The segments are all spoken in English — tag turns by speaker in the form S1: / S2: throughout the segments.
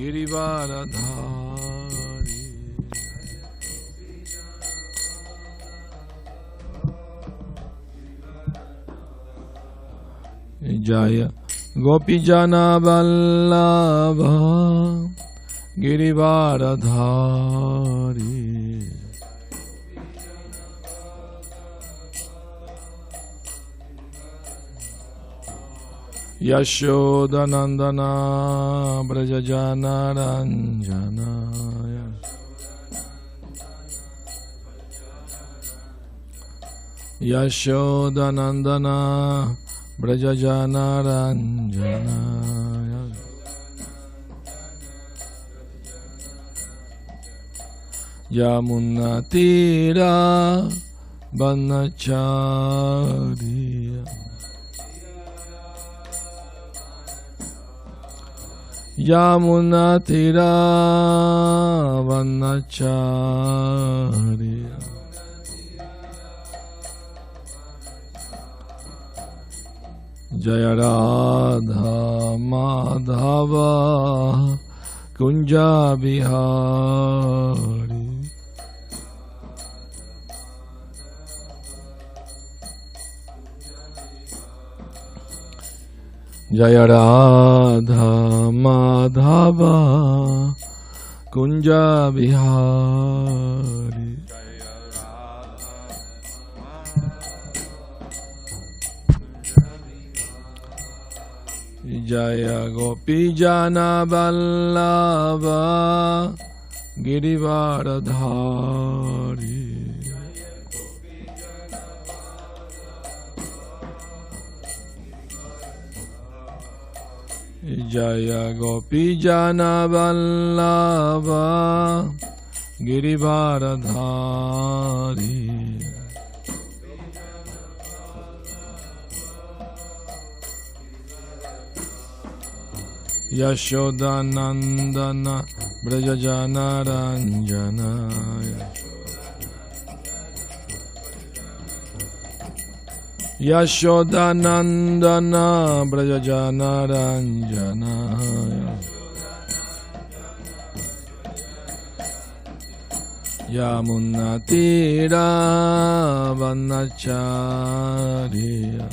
S1: Girivaradhari. Jaya Gopijana Vallabha Girivaradhari. Yashodanandana Brajajana Ranjana. Yashodanandana Brajajana Ranjana. Yamunatira Banachariya. Yamunatira Banachariya. Jaya Radha Madhava Kunja Bihari. Jaya Radha Madhava Kunja Bihari. Jaya Gopijana Vallabha Girivaradhari. Jaya Gopijana Vallabha Girivaradhari. Yashodanandana Brajajana Ranjana. Yashodanandana Brajajana Ranjana. Yamunatira Vanachariya.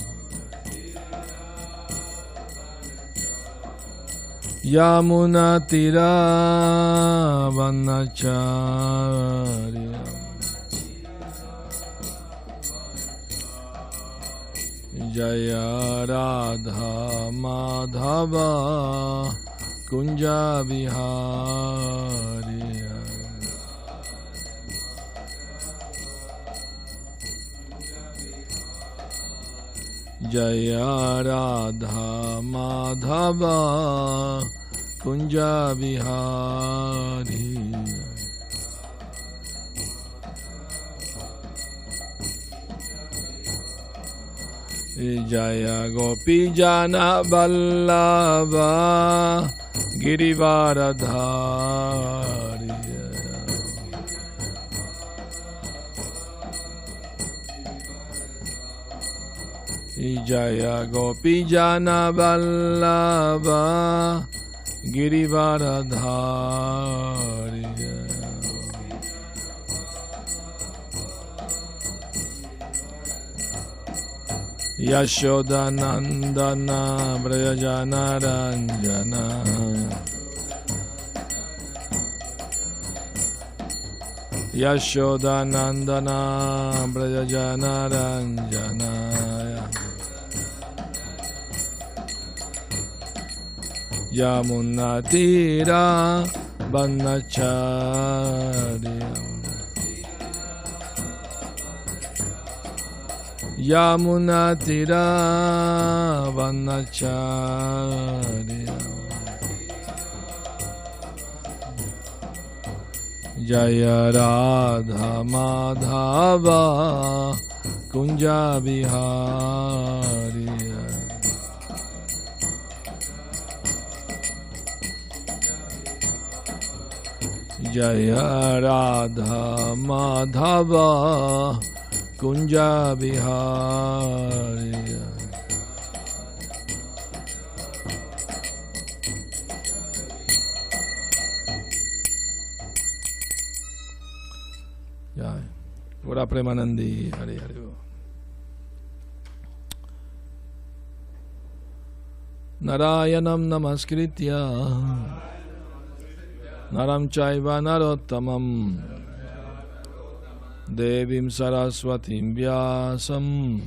S1: Yamunatira Vanachariya. Jaya Radha Madhava Kunja Bihari. Jaya Radha Madhava Kunja Bihari. Jaya Gopijana Vallabha Girivaradhari. Jaya Gopijana Vallabha Girivaradhari. Yashodanandana Brajajana Ranjana. Yashodanandana Brajajana Ranjana. Yamunatira Vanachariya. Yamunatira Vanachariya. Jaya Radha Madhava Kunja Bihari. Jaya Radha Madhava Kunja Bihari. Gora Premanandi, Hari Hari. Narayanam Namaskritya Naram Chaiva Narottamam Devim Saraswatim Vyasam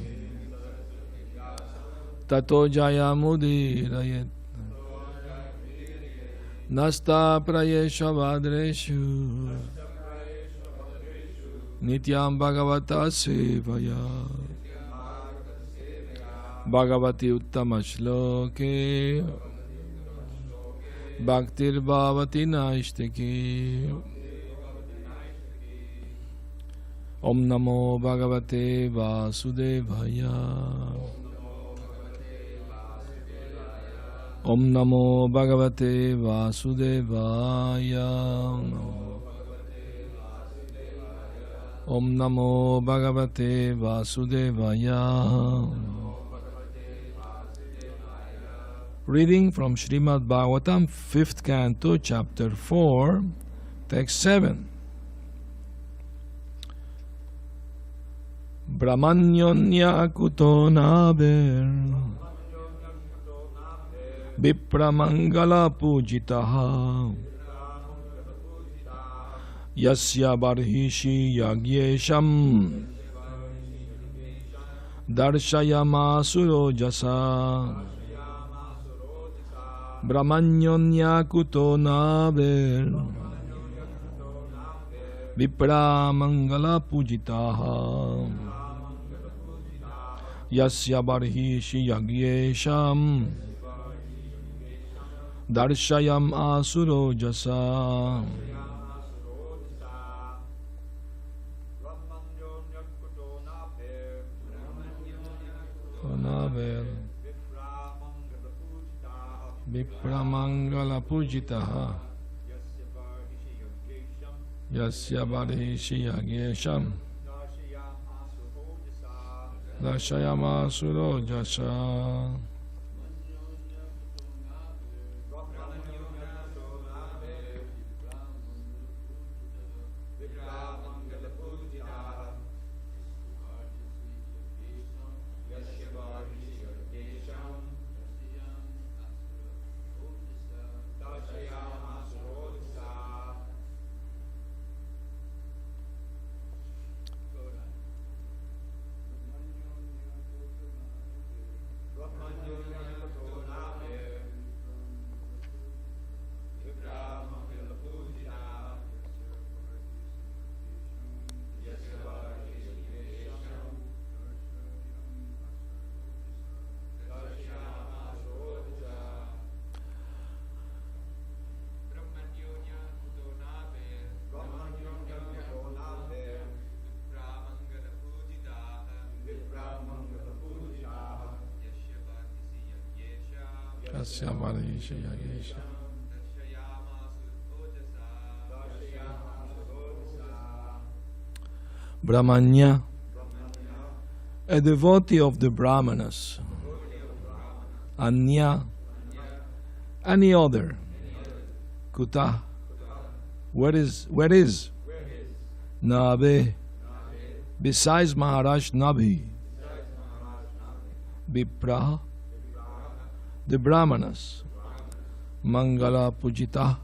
S1: Tato Jayamudirayet Nasta Prayesha Vadreshu Nityam Bhagavata Sevaya Bhagavati Uttama Shloke Bhaktir Bhavati Naishtaki Om Namo Bhagavate Vasudevaya Om Namo Bhagavate Vasudevaya Om Namo Bhagavate Vasudevaya. Reading from Srimad Bhagavatam, 5th Canto, Chapter 4, Text 7. Brahmanyonya kuto naber Vipramangala pujitaha Yasya barhishi yagyesham Darshayamasuro jasa Brahmanyonya kuto naber Vipramangala pujitaha Yasya barhishi yagyesham Darshayam asuro jasa. Vipramangala pujitaha Yasya barhishi yagyesham Darshayam asuro jasa. Brahmanya, a devotee of the Brahmanas. Anya, any other. Kuta, where is? Nabe, besides Maharaj Nabhi. Vipra, the Brahmanas. Mangala Pujita,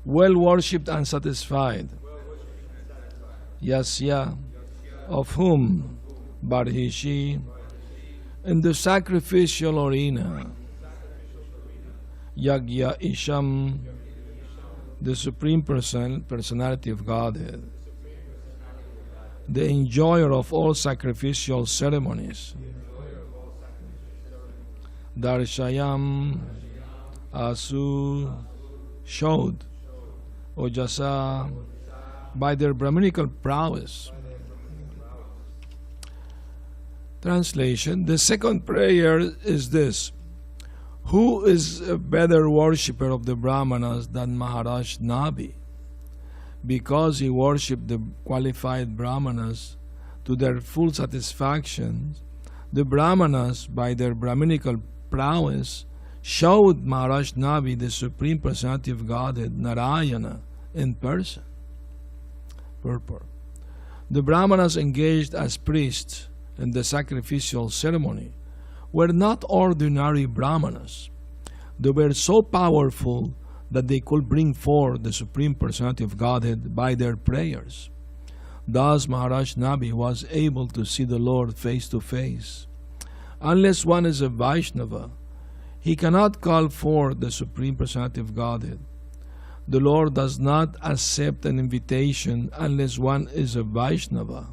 S1: well worshipped and satisfied. Yasya, of whom Barhishi, in the sacrificial arena. Yagya Isham, the Supreme Personality of Godhead, the enjoyer of all sacrificial ceremonies. Darshayam, Asu, showed, Ojasa, by their Brahminical prowess. Translation. The second prayer is this. Who is a better worshipper of the Brahmanas than Maharaj Nabi? Because he worshipped the qualified Brahmanas to their full satisfaction, the Brahmanas, by their Brahminical prowess, showed Maharaj Nabi, the Supreme Personality of Godhead, Narayana, in person. Purport. The Brahmanas engaged as priests in the sacrificial ceremony were not ordinary Brahmanas. They were so powerful that they could bring forth the Supreme Personality of Godhead by their prayers. Thus Maharaj Nabi was able to see the Lord face to face. Unless one is a Vaishnava, he cannot call forth the Supreme Personality of Godhead. The Lord does not accept an invitation unless one is a Vaishnava.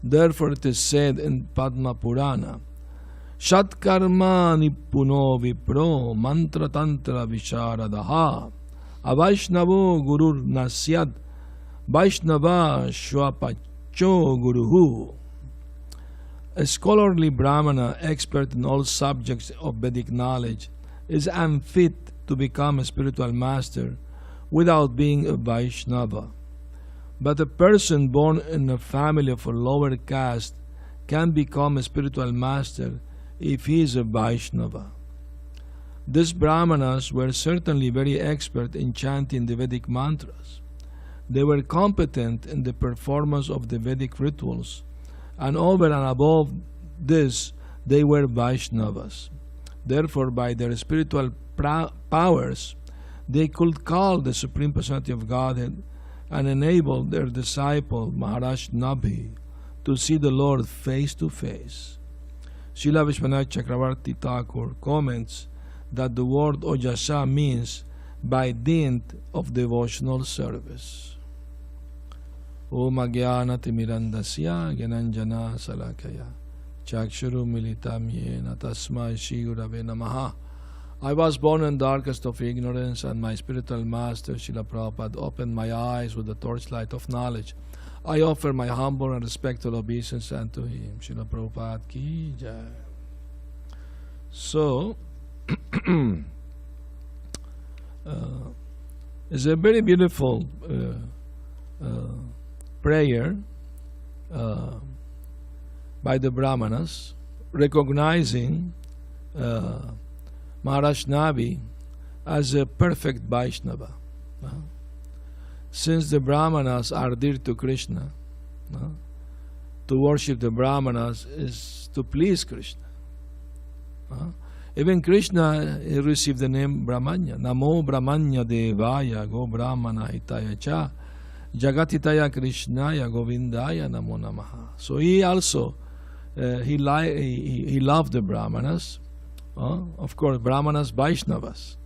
S1: Therefore it is said in Padma Purana, Shatkarma nipuno vipro mantra tantra visharadaha avaishnavo gurur nasyad vaishnava shwapacho guruhu. A scholarly Brahmana, expert in all subjects of Vedic knowledge, is unfit to become a spiritual master without being a Vaishnava. But a person born in a family of a lower caste can become a spiritual master if he is a Vaishnava. These Brahmanas were certainly very expert in chanting the Vedic mantras. They were competent in the performance of the Vedic rituals, and over and above this, they were Vaishnavas. Therefore, by their spiritual powers, they could call the Supreme Personality of Godhead and enable their disciple Maharaj Nabi to see the Lord face to face. Srila Vishwanath Chakravarti Thakur comments that the word Ojasa means by dint of devotional service. Om Agyana Timirandasya Gyananjana Salakaya Chakshuru Militam Yena Tasmai Shri Gurave Namaha. I was born in darkest of ignorance, and my spiritual master Srila Prabhupada opened my eyes with the torchlight of knowledge. I offer my humble and respectful obeisance unto him. Srila Prabhupada ki jai. So, it's a very beautiful prayer by the Brahmanas, recognizing Maharaj Nabi as a perfect Vaishnava. Since the Brahmanas are dear to Krishna, to worship the Brahmanas is to please Krishna. Even Krishna received the name Brahmanya. Namo Brahmanya Devaya Go Brahmana Hitaya Cha Jagatitaya Krishnaya Govindaya Namo Namaha. So he also he loved the Brahmanas. Of course, Brahmanas, Vaishnavas.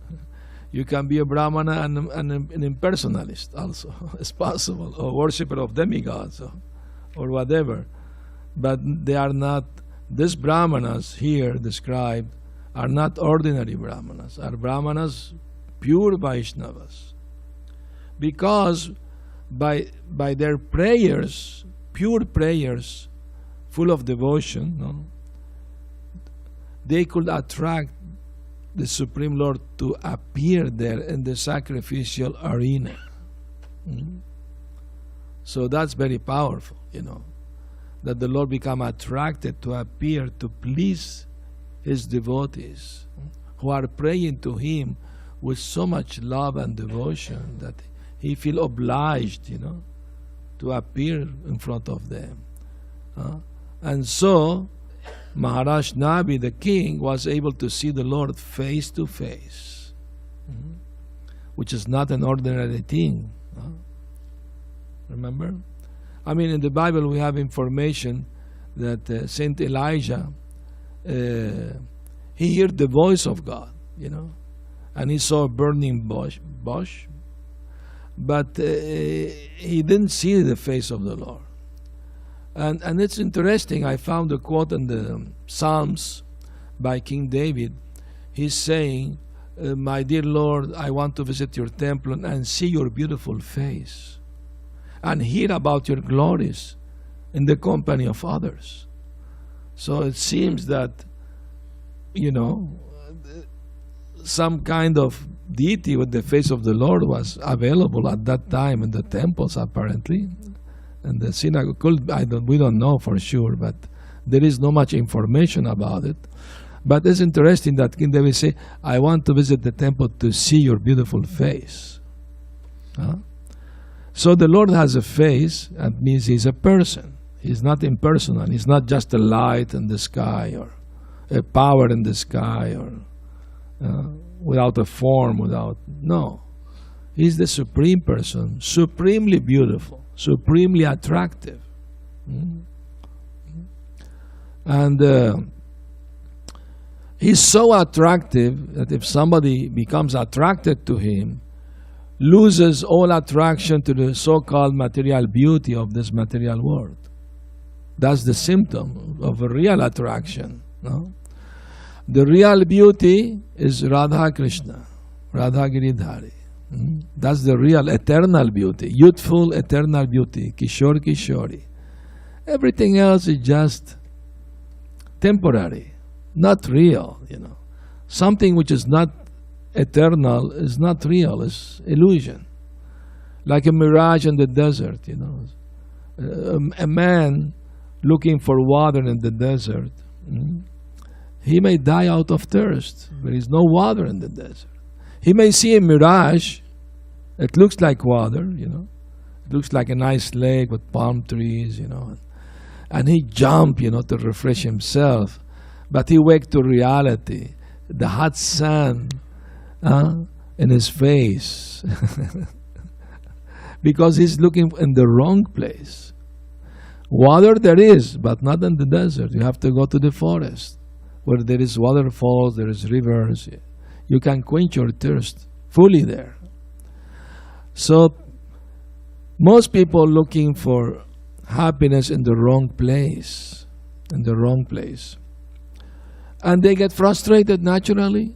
S1: You can be a Brahmana and an impersonalist also. It's possible. Or worshipper of demigods or whatever. But they are not, these Brahmanas here described are not ordinary Brahmanas. Are Brahmanas pure Vaishnavas. Because by their prayers, pure prayers, full of devotion, they could attract the Supreme Lord to appear there in the sacrificial arena. So that's very powerful, that the Lord become attracted to appear to please His devotees who are praying to Him with so much love and devotion that He feel obliged, to appear in front of them. And so, Maharaj Nabi, the king, was able to see the Lord face to face, which is not an ordinary thing. Remember? I mean, in the Bible we have information that Saint Elijah, he heard the voice of God, and he saw a burning bush, but he didn't see the face of the Lord. And it's interesting, I found a quote in the Psalms by King David. He's saying, my dear Lord, I want to visit your temple and see your beautiful face and hear about your glories in the company of others. So it seems that, some kind of deity with the face of the Lord was available at that time in the temples, apparently. And the synagogue, we don't know for sure, but there is no much information about it. But it's interesting that King David say, I want to visit the temple to see your beautiful face. So the Lord has a face, that means He's a person. He's not impersonal. He's not just a light in the sky or a power in the sky or without a form, no. He's the supreme person, supremely beautiful, supremely attractive. And He's so attractive that if somebody becomes attracted to Him, loses all attraction to the so-called material beauty of this material world. That's the symptom of a real attraction. No? The real beauty is Radha Krishna, Radha Giridhari. That's the real eternal beauty, youthful eternal beauty, Kishore Kishori. Everything else is just temporary, not real. Something which is not eternal is not real, it's illusion. Like a mirage in the desert, A man looking for water in the desert, he may die out of thirst. There is no water in the desert. He may see a mirage. It looks like water, It looks like a nice lake with palm trees, And he jump, to refresh himself. But he wake to reality. The hot sun in his face. Because he's looking in the wrong place. Water there is, but not in the desert. You have to go to the forest where there is waterfalls, there is rivers. You can quench your thirst fully there. So most people looking for happiness in the wrong place, and they get frustrated naturally.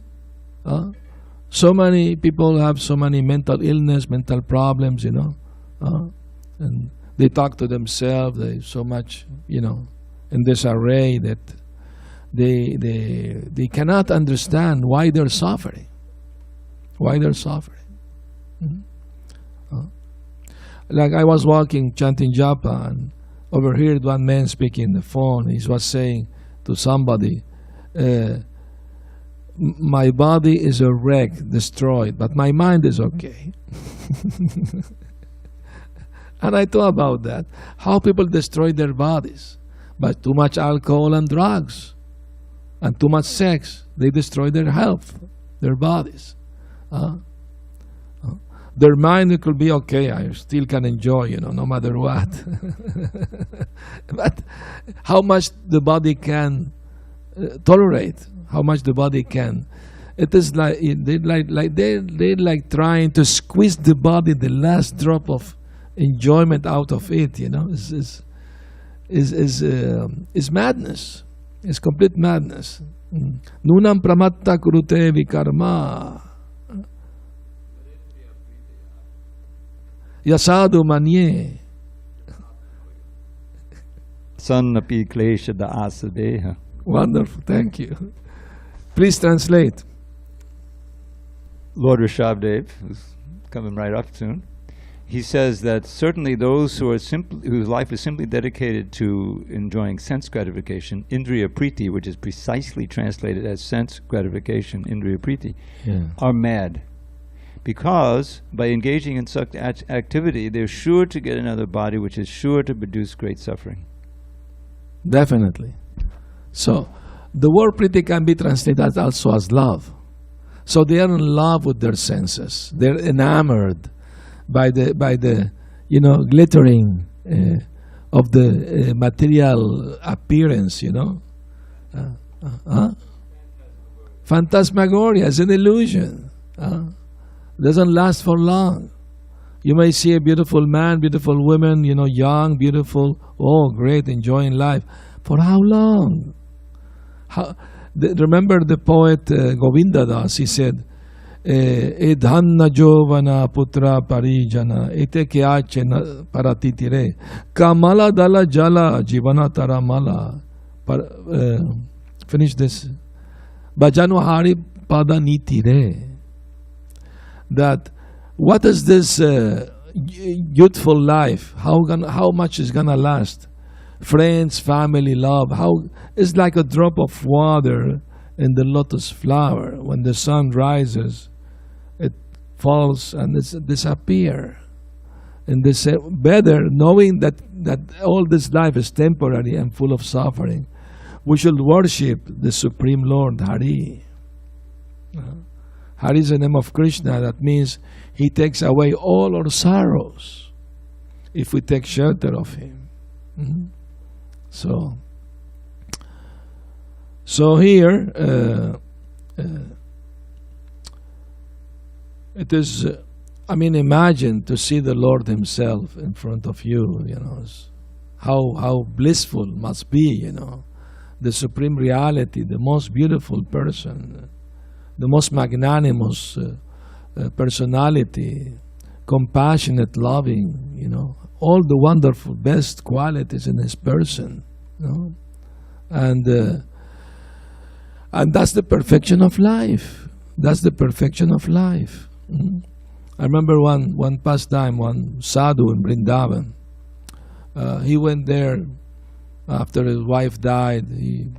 S1: So many people have so many mental illness, mental problems, and they talk to themselves. They so much, in disarray that they cannot understand why they're suffering. Like I was walking, chanting japa, and overheard one man speaking on the phone. He was saying to somebody, my body is a wreck, destroyed, but my mind is okay. And I thought about that. How people destroy their bodies by too much alcohol and drugs and too much sex. They destroy their health, their bodies. Their mind could be okay. I still can enjoy, no matter what. But how much the body can tolerate, how much the body can. It is like they're like trying to squeeze the body, the last drop of enjoyment out of it. Is madness. It's complete madness. Nunam pramatta kurute vikarma. Yasadu manye.
S2: Sannapi klesha da asadeha.
S1: Wonderful, thank you. Please translate.
S2: Lord Rishabdev, who's coming right up soon, he says that certainly those whose life is simply dedicated to enjoying sense gratification, indriya priti, which is precisely translated as sense gratification, indriya priti, are mad. Because by engaging in such activity, they're sure to get another body, which is sure to produce great suffering.
S1: Definitely. So, the word priti can be translated also as love. So they are in love with their senses. They're enamored by the glittering of the material appearance, Phantasmagoria is an illusion. Doesn't last for long. You may see a beautiful man, beautiful woman, young, beautiful, great, enjoying life. For how long? Remember the poet Govinda Das, he said, Edhanna jovana putra parijana ete kyache paratitire kamala dala jala jivana taramala. Finish this. Bhajano hari pada nitire. That what is this youthful life? How much is gonna last? Friends, family, love. It's like a drop of water in the lotus flower. When the sun rises, it falls and it disappears. In this better knowing that all this life is temporary and full of suffering, we should worship the Supreme Lord Hari. Hari is the name of Krishna. That means He takes away all our sorrows if we take shelter of Him. So here it is. Imagine to see the Lord Himself in front of you. How blissful must be. The Supreme Reality, the most beautiful person, the most magnanimous personality, compassionate, loving, all the wonderful, best qualities in His person, and that's the perfection of life. That's the perfection of life. I remember one pastime, one sadhu in Vrindavan. He went there after his wife died. He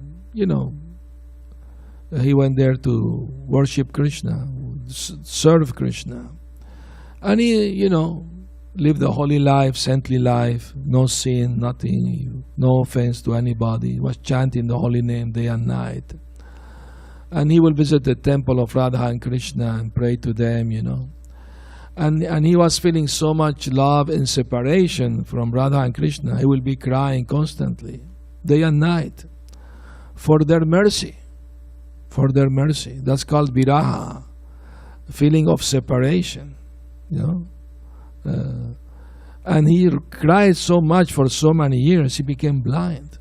S1: went there to worship Krishna, serve Krishna. And he, lived a holy life, saintly life, no sin, nothing, no offense to anybody. He was chanting the holy name day and night. And he will visit the temple of Radha and Krishna and pray to them, And he was feeling so much love and separation from Radha and Krishna. He will be crying constantly, day and night, for their mercy. For their mercy. That's called viraha, feeling of separation. And he cried so much for so many years, he became blind.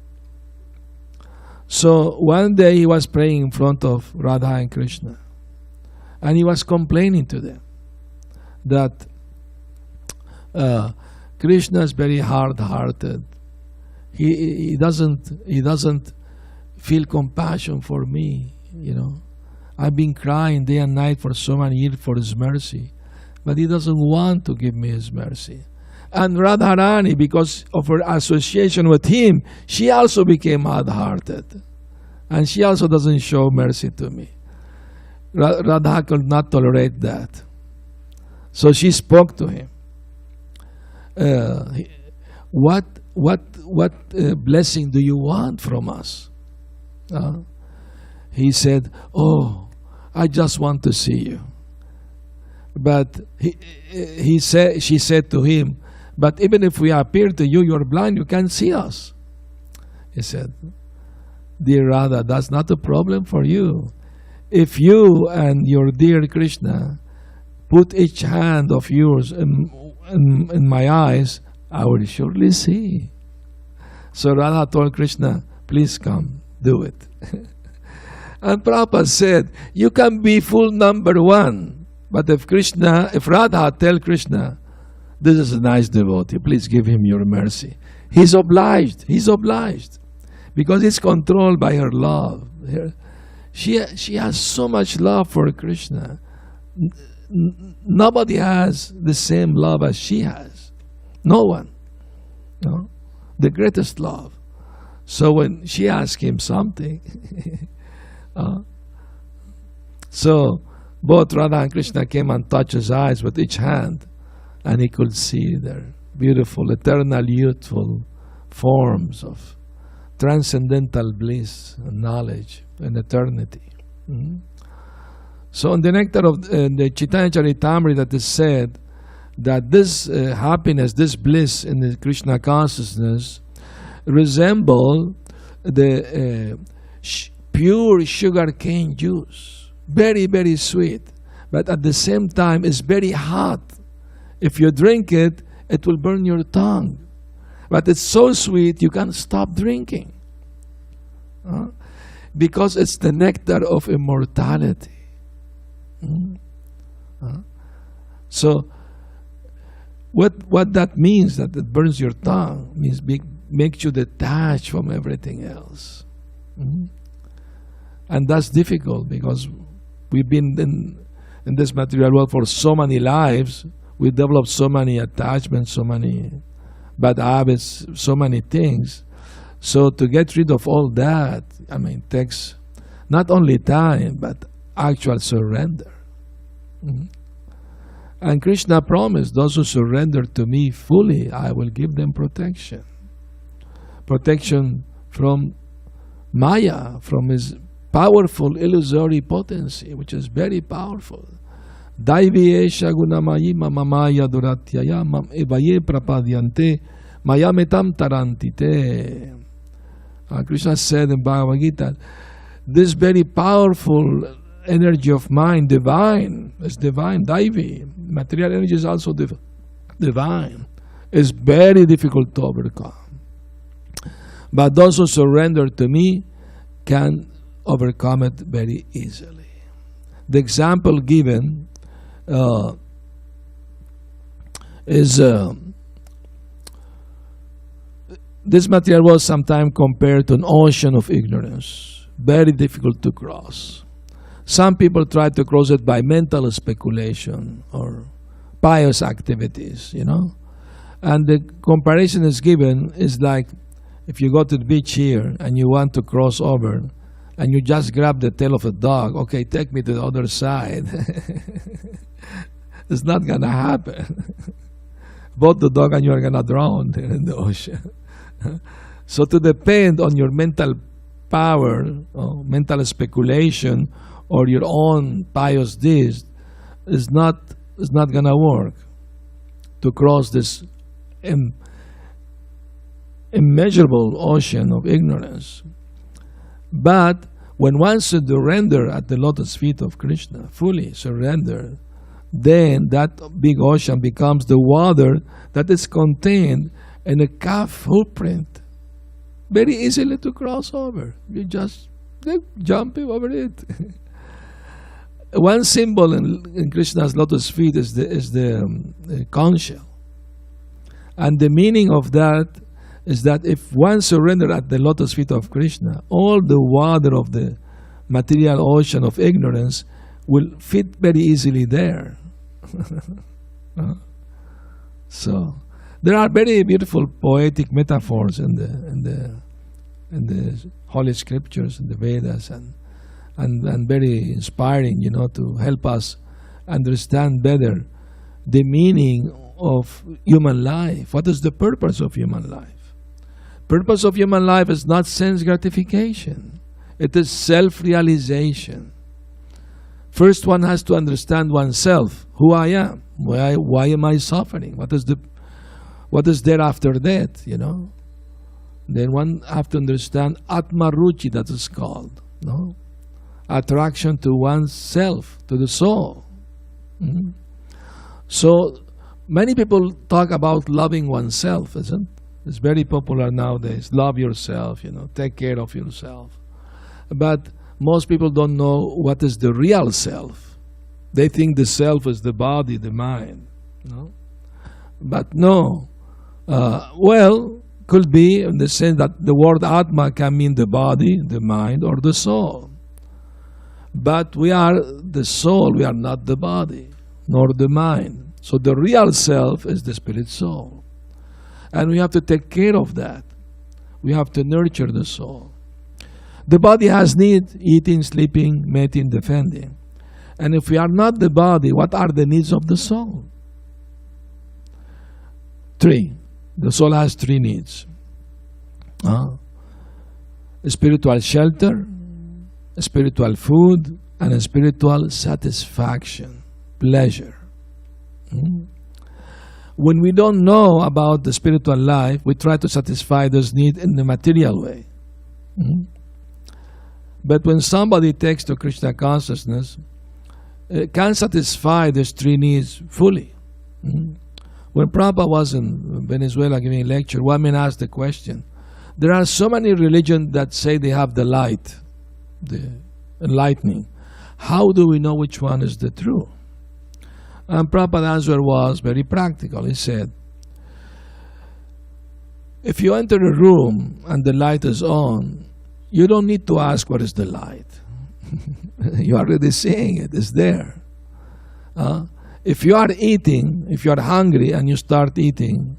S1: So one day he was praying in front of Radha and Krishna, and he was complaining to them that Krishna is very hard-hearted. He doesn't feel compassion for me. I've been crying day and night for so many years for His mercy, but He doesn't want to give me His mercy. And Radharani, because of her association with Him, she also became hard-hearted, and she also doesn't show mercy to me. Radha could not tolerate that. So she spoke to him. What blessing do you want from us? He said, "Oh, I just want to see you." But she said to him, "But even if we appear to you, you're blind, you can't see us." He said, "Dear Radha, that's not a problem for you. If you and your dear Krishna put each hand of yours in my eyes, I will surely see." So Radha told Krishna, "Please come, do it." And Prabhupada said, you can be full number one, but if Radha tell Krishna, "This is a nice devotee, please give him your mercy," he's obliged, because he's controlled by her love. She has so much love for Krishna. Nobody has the same love as she has. No one. The greatest love. So when she asked him something, so both Radha and Krishna came and touched his eyes with each hand, and he could see their beautiful, eternal, youthful forms of transcendental bliss and knowledge and eternity. So in the nectar of the Chaitanya Charitamrita, that is said that this happiness, this bliss in the Krishna consciousness resemble the pure sugar cane juice. Very, very sweet. But at the same time, it's very hot. If you drink it, it will burn your tongue. But it's so sweet, you can't stop drinking. Because it's the nectar of immortality. So what that means, that it burns your tongue, means makes you detached from everything else. And that's difficult because we've been in this material world for so many lives. We developed so many attachments, so many bad habits, so many things. So to get rid of all that, takes not only time, but actual surrender. And Krishna promised, those who surrender to me fully, I will give them protection. Protection from Maya, from his powerful illusory potency, which is very powerful. Daiviyesha gunamayi mamamaya duratyaya mam evaye prapadyante mayametam tarantite. Krishna said in Bhagavad Gita, this very powerful energy of mind, divine, is divine, Daivi. Material energy is also divine. It's very difficult to overcome. But those who surrender to me can overcome it very easily. The example given is this material was sometimes compared to an ocean of ignorance, very difficult to cross. Some people try to cross it by mental speculation or pious activities, And the comparison is given is like if you go to the beach here and you want to cross over and you just grab the tail of a dog, okay, take me to the other side. It's not going to happen. Both the dog and you are going to drown in the ocean. So to depend on your mental power, mental speculation, or your own pious deeds is not going to work to cross this immeasurable ocean of ignorance. But when one surrender at the lotus feet of Krishna, fully surrender, then that big ocean becomes the water that is contained in a calf footprint. Very easily to cross over. You just jump over it. One symbol in Krishna's lotus feet is the conch shell. And the meaning of that is that if one surrenders at the lotus feet of Krishna, all the water of the material ocean of ignorance will fit very easily there. So there are very beautiful poetic metaphors in the Holy Scriptures, in the Vedas, and very inspiring, to help us understand better the meaning of human life. What is the purpose of human life? Purpose of human life is not sense gratification. It is self-realization. First, one has to understand oneself, who I am, why am I suffering, what is there after death, Then one have to understand Atma Ruchi, that is called, attraction to oneself, to the soul. So many people talk about loving oneself, isn't it? It's very popular nowadays. Love yourself, take care of yourself. But most people don't know what is the real self. They think the self is the body, the mind. But no. Could be in the sense that the word Atma can mean the body, the mind, or the soul. But we are the soul, we are not the body, nor the mind. So the real self is the spirit soul. And we have to take care of that. We have to nurture the soul. The body has needs: eating, sleeping, mating, defending. And if we are not the body, what are the needs of the soul? 3. The soul has 3 needs. Spiritual shelter, spiritual food, and spiritual satisfaction, pleasure. When we don't know about the spiritual life, we try to satisfy those needs in the material way. But when somebody takes to Krishna consciousness, it can satisfy these 3 needs fully. When Prabhupada was in Venezuela giving a lecture, one man asked the question, there are so many religions that say they have the light, the enlightening. How do we know which one is the true? And Prabhupada's answer was very practical. He said, if you enter a room and the light is on, you don't need to ask what is the light. You are already seeing it, it's there. If you are eating, if you are hungry and you start eating,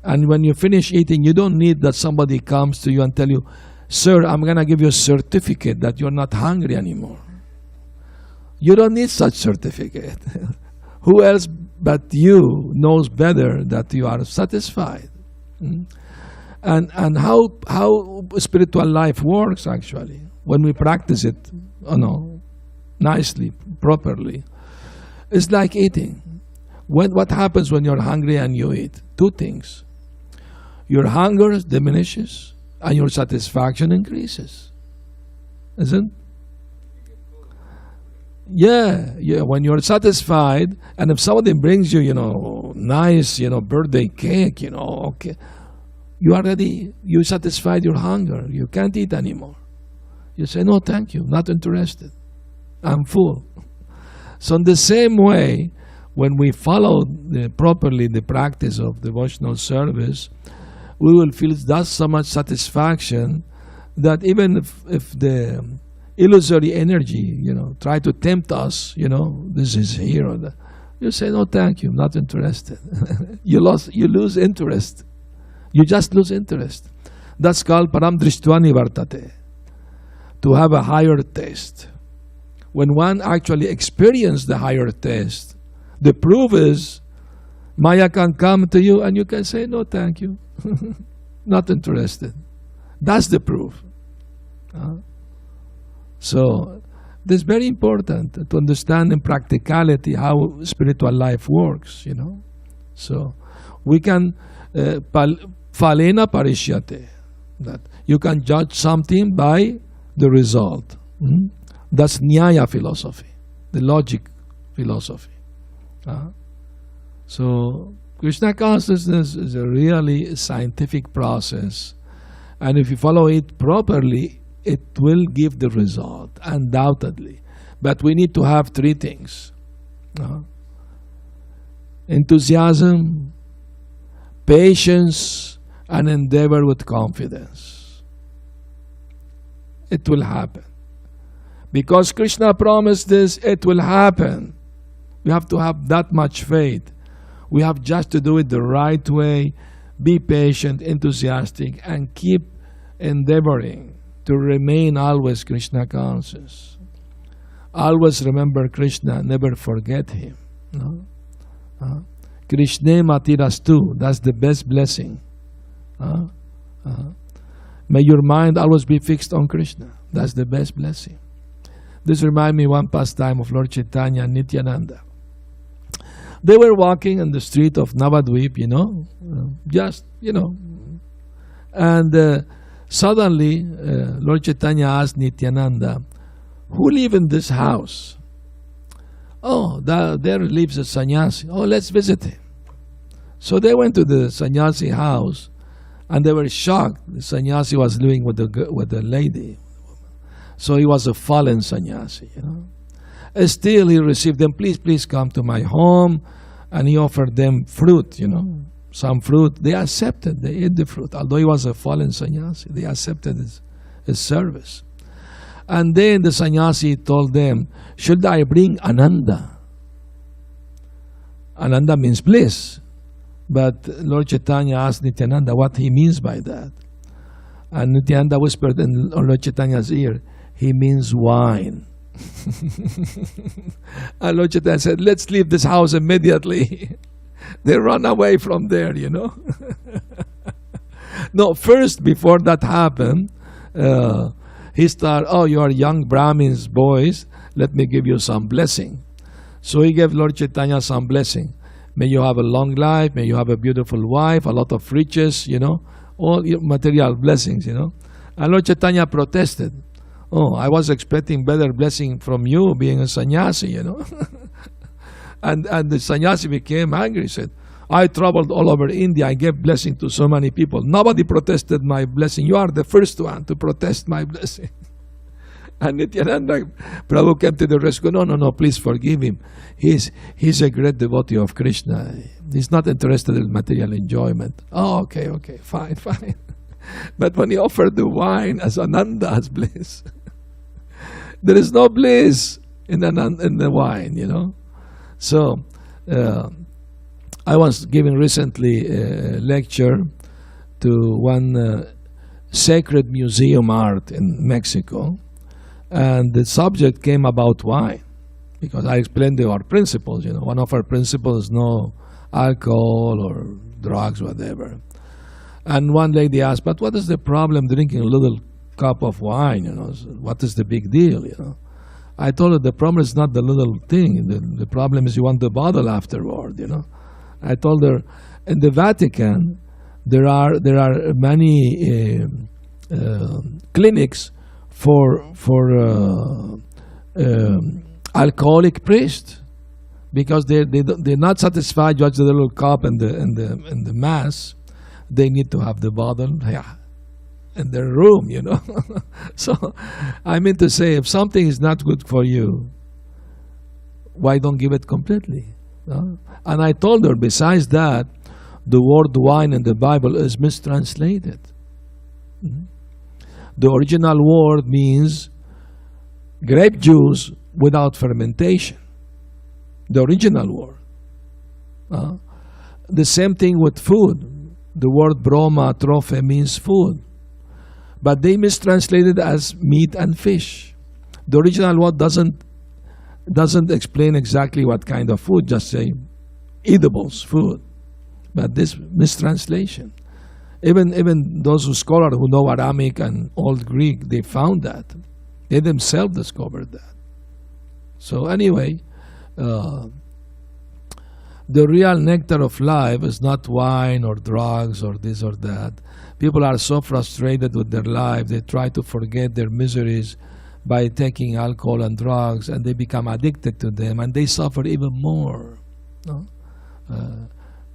S1: and when you finish eating, you don't need that somebody comes to you and tell you, sir, I'm going to give you a certificate that you're not hungry anymore. You don't need such certificate. Who else but you knows better that you are satisfied. Mm? And how spiritual life works actually, when we practice it, nicely, properly, it's like eating. What happens when you're hungry and you eat? Two things. Your hunger diminishes and your satisfaction increases. Isn't? Yeah. When you're satisfied, and if somebody brings you, nice, birthday cake, okay, you satisfied your hunger. You can't eat anymore. You say, no, thank you, not interested. I'm full. So in the same way, when we follow properly the practice of devotional service, we will feel thus so much satisfaction that even if the illusory energy, try to tempt us, this is here or that, you say, no, thank you, not interested. You lose interest. You just lose interest. That's called param drishtva nivartate, to have a higher taste. When one actually experiences the higher taste, the proof is Maya can come to you and you can say, no, thank you, not interested. That's the proof. So this is very important to understand in practicality how spiritual life works, So we can phalena parishyate, that you can judge something by the result. That's Nyaya philosophy, the logic philosophy. So Krishna consciousness is a really scientific process, and if you follow it properly, it will give the result, undoubtedly. But we need to have three things. Enthusiasm, patience, and endeavor with confidence. It will happen. Because Krishna promised this, it will happen. We have to have that much faith. We have just to do it the right way, be patient, enthusiastic, and keep endeavoring to remain always Krishna conscious. Always remember Krishna, never forget Him. Krishna matirastu, that's the best blessing. May your mind always be fixed on Krishna. That's the best blessing. This reminds me one pastime of Lord Chaitanya and Nityananda. They were walking on the street of Navadvip, and suddenly Lord Chaitanya asked Nityananda, who live in this house? Oh, there lives a sannyasi. Oh, let's visit him. So they went to the sannyasi house, and they were shocked. The sannyasi was living with a lady. So he was a fallen sannyasi, Still, he received them, please come to my home. And he offered them fruit, some fruit. They accepted, they ate the fruit. Although he was a fallen sannyasi, they accepted his service. And then the sannyasi told them, should I bring Ananda? Ananda means bliss. But Lord Chaitanya asked Nityananda what he means by that. And Nityananda whispered in Lord Chaitanya's ear, he means wine. And Lord Chaitanya said, let's leave this house immediately. They run away from there, No, first, before that happened, he started, oh, you are young Brahmins, boys, let me give you some blessing. So he gave Lord Chaitanya some blessing. May you have a long life, may you have a beautiful wife, a lot of riches, all material blessings, And Lord Chaitanya protested. Oh, I was expecting better blessing from you being a sannyasi, and the sannyasi became angry, said, I traveled all over India, I gave blessing to so many people. Nobody protested my blessing. You are the first one to protest my blessing. And Nityananda Prabhu came to the rescue. No, please forgive him. He's a great devotee of Krishna. He's not interested in material enjoyment. Oh, okay, fine. But when he offered the wine as Ananda, as bliss, there is no bliss in the wine, So, I was giving recently a lecture to one sacred museum art in Mexico, and the subject came about wine. because I explained our principles. One of our principles is no alcohol or drugs, whatever. And one lady asked, "But what is the problem drinking a little cup of wine? What is the big deal?" I told her the problem is not the little thing. The problem is you want the bottle afterward. I told her, in the Vatican, there are many clinics for alcoholic priests, because they're not satisfied just the little cup and the mass. They need to have the bottle, in their room, So I mean to say, if something is not good for you, why don't give it completely? And I told her, besides that, the word wine in the Bible is mistranslated. The original word means grape juice without fermentation. The original word. The same thing with food. The word broma trophe means food. But they mistranslated as meat and fish. The original word doesn't explain exactly what kind of food, just say edibles, food. But this mistranslation. Even those scholars who know Aramaic and Old Greek, they found that. They themselves discovered that. So anyway, the real nectar of life is not wine or drugs or this or that. People are so frustrated with their life, they try to forget their miseries by taking alcohol and drugs, and they become addicted to them, and they suffer even more.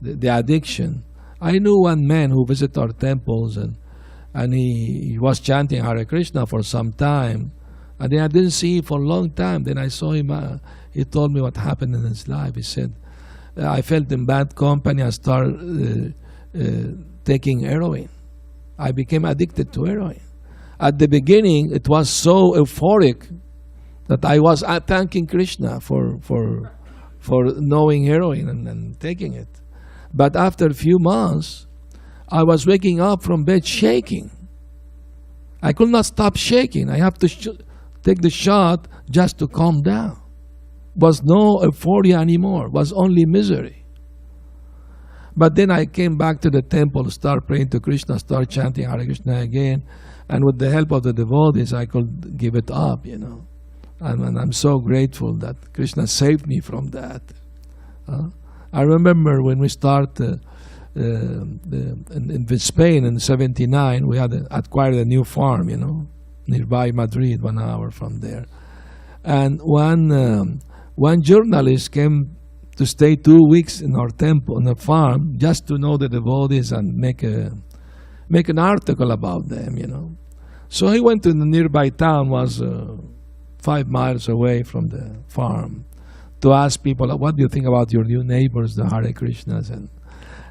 S1: The addiction. I knew one man who visited our temples, and he was chanting Hare Krishna for some time, and then I didn't see him for a long time. Then I saw him. He told me what happened in his life. He said, "I felt in bad company. I started taking heroin. I became addicted to heroin. At the beginning, it was so euphoric that I was thanking Krishna for knowing heroin and taking it. But after a few months, I was waking up from bed shaking. I could not stop shaking. I have to take the shot just to calm down. Was no euphoria anymore. Was only misery. But then I came back to the temple, start praying to Krishna, start chanting Hare Krishna again, and with the help of the devotees, I could give it up, And I'm so grateful that Krishna saved me from that. I remember when we started in Spain in '79, we had acquired a new farm, nearby Madrid, 1 hour from there. And one journalist came to stay 2 weeks in our temple, on the farm, just to know the devotees and make an article about them, So he went to the nearby town, was 5 miles away from the farm, to ask people, what do you think about your new neighbors, the Hare Krishnas?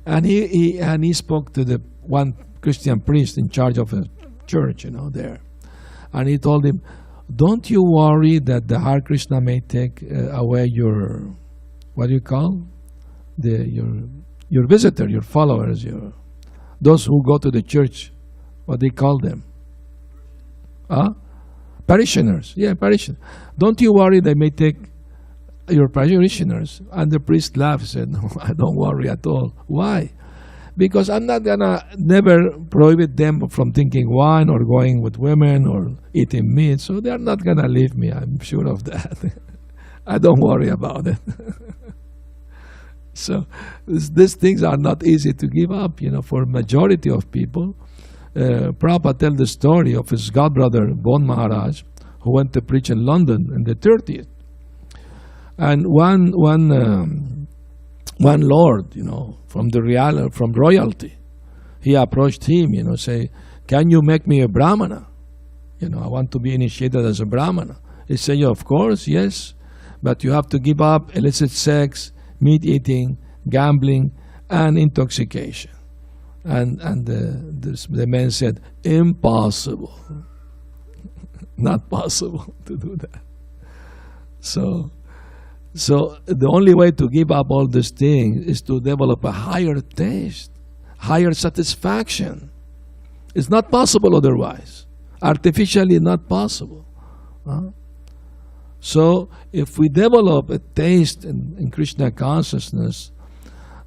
S1: And he spoke to the one Christian priest in charge of a church, there. And he told him, don't you worry that the Hare Krishna may take away your, what do you call? Your visitor, your followers, those who go to the church, what do you call them? Parishioners. Yeah, parishioners. Don't you worry they may take your parishioners. And the priest laughed and said, no, I don't worry at all. Why? Because I'm not going to never prohibit them from drinking wine or going with women or eating meat. So they're not going to leave me. I'm sure of that. I don't worry about it. So these things are not easy to give up, for majority of people. Prabhupada tells the story of his godbrother, Bon Maharaj, who went to preach in London in the 30th. And one lord, from royalty, he approached him, say, can you make me a brahmana? I want to be initiated as a brahmana. He said, yeah, of course, yes, but you have to give up illicit sex, meat eating, gambling, and intoxication. And the man said, impossible. Not possible to do that. So the only way to give up all these things is to develop a higher taste, higher satisfaction. It's not possible otherwise. Artificially not possible. So if we develop a taste in Krishna consciousness,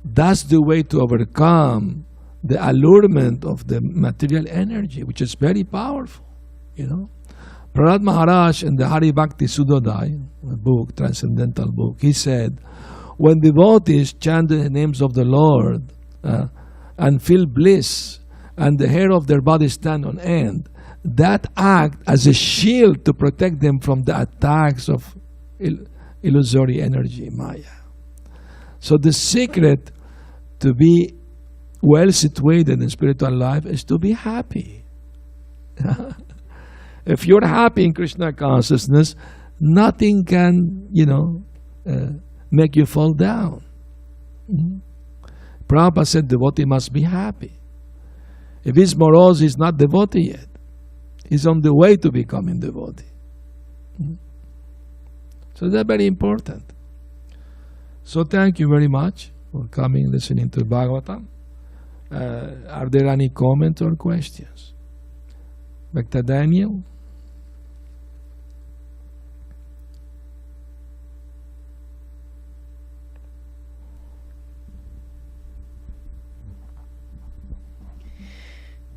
S1: that's the way to overcome the allurement of the material energy, which is very powerful, you know. Prahlad Maharaj in the Hari Bhakti Sudodai, a book, transcendental book, he said, when devotees chant the names of the Lord and feel bliss, and the hair of their body stand on end, that act as a shield to protect them from the attacks of illusory energy, Maya. So the secret to be well situated in spiritual life is to be happy. If you're happy in Krishna consciousness, nothing can, make you fall down. Prabhupada said devotee must be happy. If he's morose, he's not devotee yet. He's on the way to becoming devotee. So that's very important. So thank you very much for coming, listening to Bhagavatam. Are there any comments or questions? Dr. Daniel?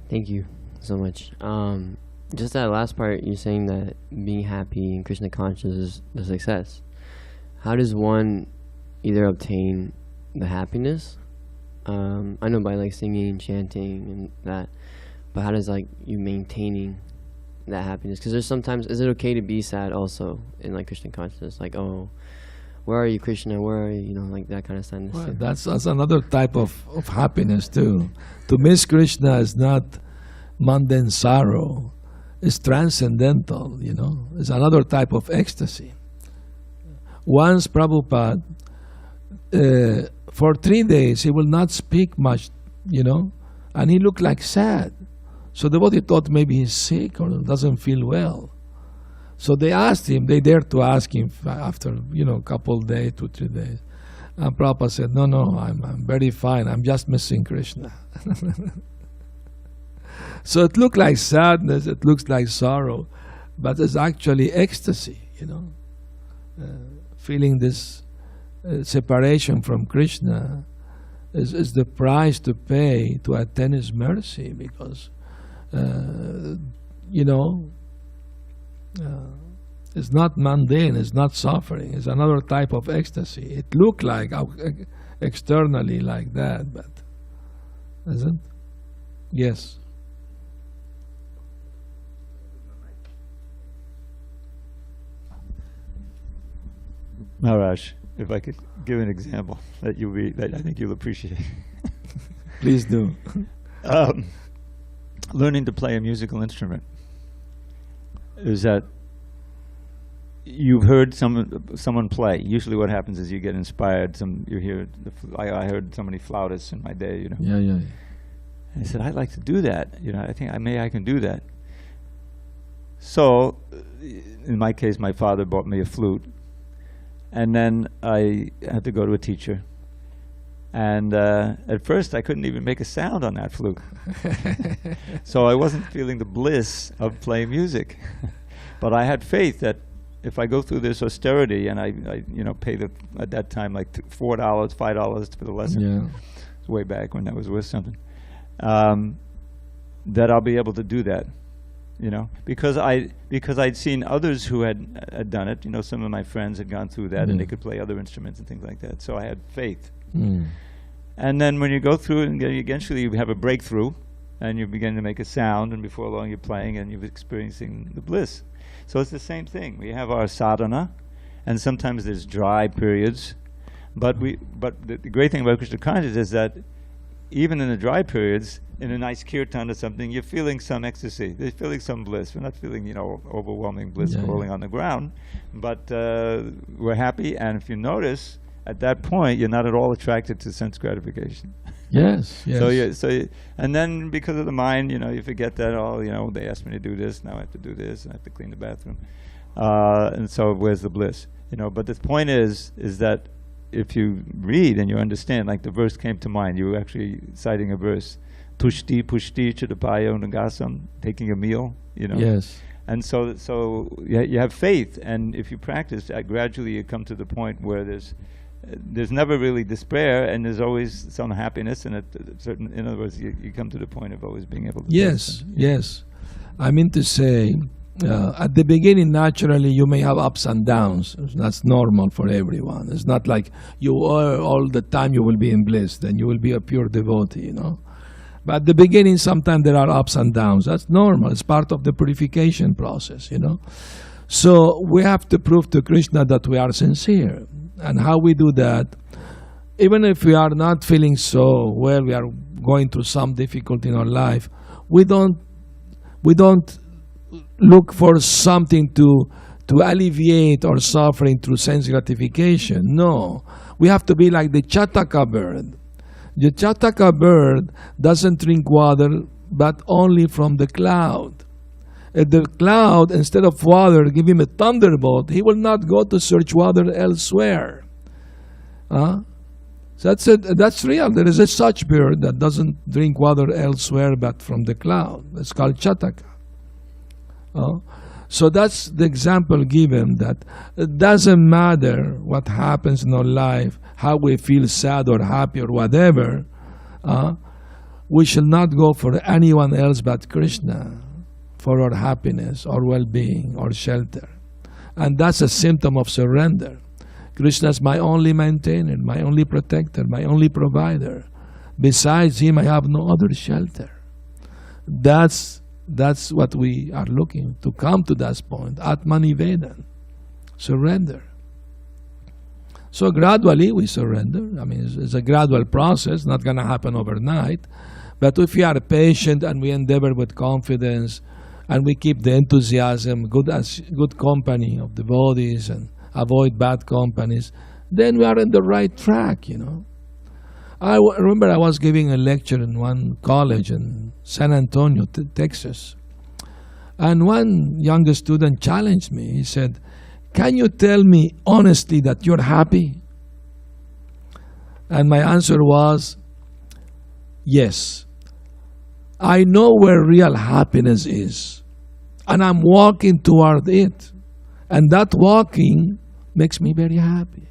S3: Thank you so much. Just that last part, you're saying that being happy in Krishna consciousness is the success. How does one either obtain the happiness? I know by like singing, chanting, and that, but how does like you maintaining that happiness? Because there's sometimes, is it okay to be sad also in like Krishna consciousness? Like, oh, where are you, Krishna? Where are you? Like that kind of sadness.
S1: Well, that's another type of happiness too. To miss Krishna is not mundane sorrow. It's transcendental, It's another type of ecstasy. Once Prabhupada, for 3 days, he will not speak much, and he looked like sad. So the devotee thought maybe he's sick or doesn't feel well. So they asked him, they dared to ask him after, a couple days, 2, 3 days. And Prabhupada said, no, I'm very fine. I'm just missing Krishna. So it looked like sadness, it looks like sorrow, but it's actually ecstasy, feeling this separation from Krishna is the price to pay to attain His mercy, because, it's not mundane, it's not suffering, it's another type of ecstasy. It looked like externally like that, but isn't? Yes.
S2: Maharaj, if I could give an example that I think you'll appreciate.
S1: Please do.
S2: Learning to play a musical instrument is that you've heard someone play. Usually, what happens is you get inspired. You hear. I heard so many flautists in my day.
S1: Yeah.
S2: And I said, I'd like to do that. I think I can do that. So, in my case, my father bought me a flute. And then I had to go to a teacher. And at first I couldn't even make a sound on that flute. So I wasn't feeling the bliss of playing music. But I had faith that if I go through this austerity and I pay at that time like $4, $5 for the lesson.
S1: Yeah.
S2: It's way back when that was worth something. That I'll be able to do that. Because I'd seen others who had done it. Some of my friends had gone through that, and they could play other instruments and things like that. So I had faith. And then when you go through it, and eventually you have a breakthrough, and you begin to make a sound, and before long you're playing, and you're experiencing the bliss. So it's the same thing. We have our sadhana, and sometimes there's dry periods. But the great thing about Krishna consciousness is that even in the dry periods, in a nice kirtan or something, you're feeling some ecstasy. You're feeling some bliss. We're not feeling, overwhelming bliss rolling on the ground, but we're happy. And if you notice, at that point, you're not at all attracted to sense gratification.
S1: Yes.
S2: And then because of the mind, you forget that. They asked me to do this. Now I have to do this. I have to clean the bathroom. And so where's the bliss? But the point is that if you read and you understand, like the verse came to mind, you were actually citing a verse, Tushti Pushti Chidapaya Nagasam, taking a meal,
S1: Yes.
S2: And so you have faith, and if you practice, gradually you come to the point where there's never really despair, and there's always some happiness, and in other words, you come to the point of always being able to.
S1: Yes, yes. I mean to say, at the beginning, naturally, you may have ups and downs. That's normal for everyone. It's not like you are all the time you will be in bliss, then you will be a pure devotee, you know. But at the beginning, sometimes there are ups and downs. That's normal. It's part of the purification process, you know. So we have to prove to Krishna that we are sincere. And how we do that, even if we are not feeling so well, we are going through some difficulty in our life, we don't look for something to alleviate our suffering through sense gratification. No. We have to be like the Chataka bird. The Chataka bird doesn't drink water, but only from the cloud. If the cloud, instead of water, give him a thunderbolt, he will not go to search water elsewhere. So that's real. There is a such bird that doesn't drink water elsewhere but from the cloud. It's called Chataka. So that's the example given, that it doesn't matter what happens in our life, how we feel sad or happy or whatever, we shall not go for anyone else but Krishna for our happiness, our well-being, our shelter. And that's a symptom of surrender. Krishna is my only maintainer, my only protector, my only provider. Besides him, I have no other shelter. That's what we are looking to come to that point. Atmanivedan, surrender. So gradually we surrender. I mean, it's a gradual process, not going to happen overnight. But if we are patient and we endeavor with confidence, and we keep the enthusiasm, good company of devotees, and avoid bad companies, then we are in the right track, you know. I remember I was giving a lecture in one college in San Antonio, Texas. And one younger student challenged me. He said, "Can you tell me honestly that you're happy?" And my answer was, yes. I know where real happiness is. And I'm walking toward it. And that walking makes me very happy.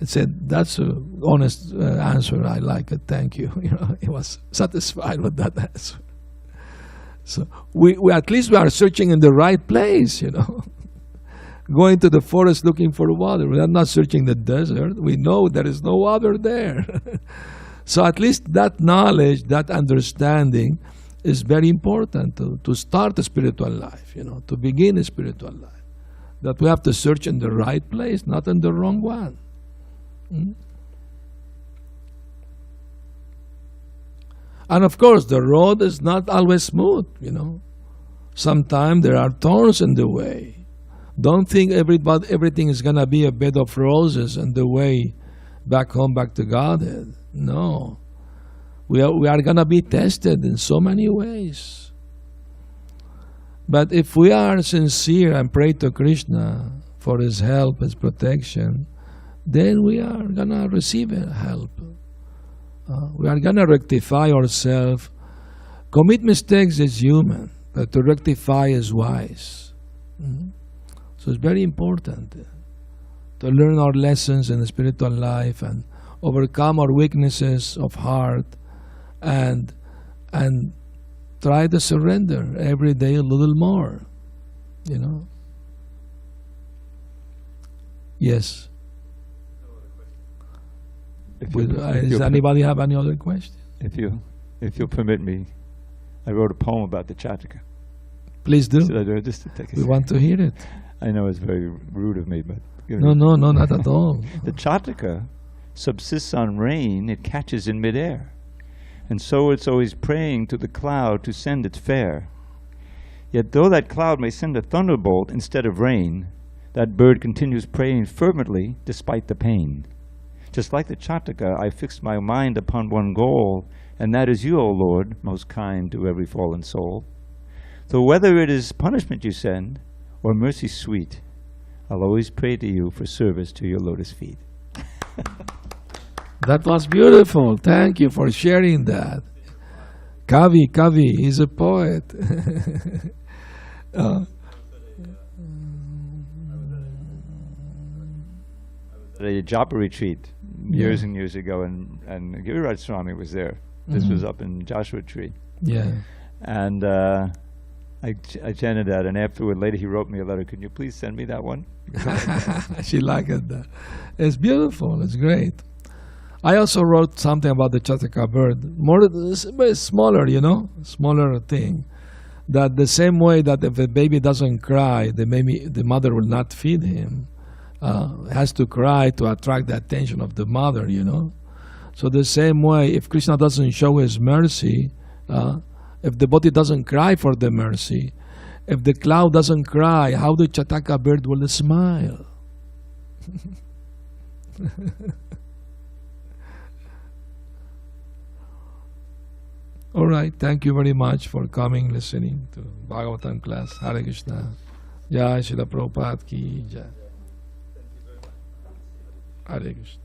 S1: I said, that's an honest answer. I like it. Thank you. You know, he was satisfied with that answer. So we at least we are searching in the right place, you know. Going to the forest looking for water. We are not searching the desert. We know there is no water there. So at least that knowledge, that understanding is very important to start a spiritual life, you know, to begin a spiritual life. That we have to search in the right place, not in the wrong one. And of course, the road is not always smooth, you know. Sometimes there are thorns in the way. Don't think everything is going to be a bed of roses on the way back home, back to Godhead. No. We are going to be tested in so many ways. But if we are sincere and pray to Krishna for his help, his protection, then we are going to receive help. We are going to rectify ourselves. Commit mistakes is human, but to rectify is wise. So it's very important to learn our lessons in the spiritual life and overcome our weaknesses of heart and try to surrender every day a little more, you know. Yes. Does anybody have any other question?
S2: If you'll permit me, I wrote a poem about the Chataka.
S1: Please do.
S2: Should I do it? Just to take a
S1: We
S2: second?
S1: want to hear it.
S2: I know it's very rude of me, but
S1: No, not at all.
S2: the Chataka subsists on rain it catches in midair, and so it's always praying to the cloud to send its fare. Yet though that cloud may send a thunderbolt instead of rain, that bird continues praying fervently despite the pain. Just like the Chataka, I fixed my mind upon one goal, and that is you, O Lord, most kind to every fallen soul. So whether it is punishment you send, or mercy sweet, I'll always pray to you for service to your lotus feet.
S1: That was beautiful. Thank you for sharing that. Kavi, he's a poet.
S2: At a japa retreat years and years ago, and Giriraj Swami was there. This was up in Joshua Tree.
S1: Yeah.
S2: And I chanted that, and afterward, later he wrote me a letter. Can you please send me that one?
S1: She liked that. It's beautiful. It's great. I also wrote something about the Chataka bird. More, but smaller, smaller thing. That the same way that if a baby doesn't cry, the mother will not feed him. Has to cry to attract the attention of the mother, So the same way, if Krishna doesn't show his mercy, if the body doesn't cry for the mercy, if the cloud doesn't cry, how the Chataka bird will smile? All right, thank you very much for coming, listening to Bhagavatam class. Hare Krishna. Jai Srila Prabhupada ki Jai. Hare Krishna.